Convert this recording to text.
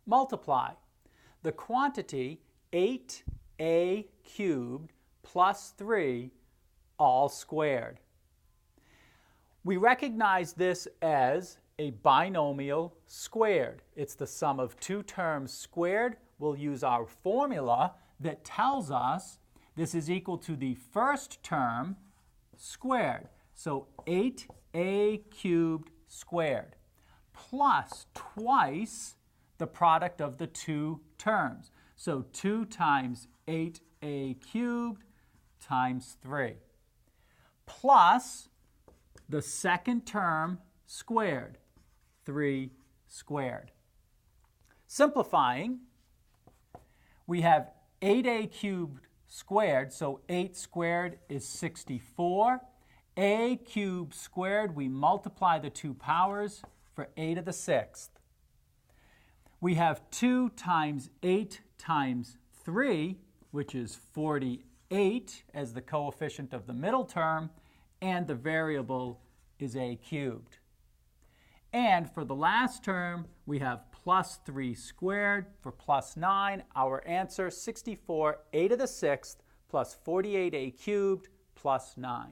multiply. The quantity 8a cubed plus 3 all squared. We recognize this as a binomial squared. It's the sum of two terms squared. We'll use our formula that tells us this is equal to the first term squared. So 8a cubed squared plus twice the product of the two terms. So 2 times 8a cubed times 3 plus the second term squared, 3 squared. Simplifying, we have 8a cubed squared, so 8 squared is 64. A cubed squared, we multiply the two powers for 8 to the 6th. We have 2 times 8 times 3, which is 48 as the coefficient of the middle term, and the variable is a cubed. And for the last term, we have plus 3 squared for plus 9. Our answer, 64, a to the 6th plus 48a cubed plus 9.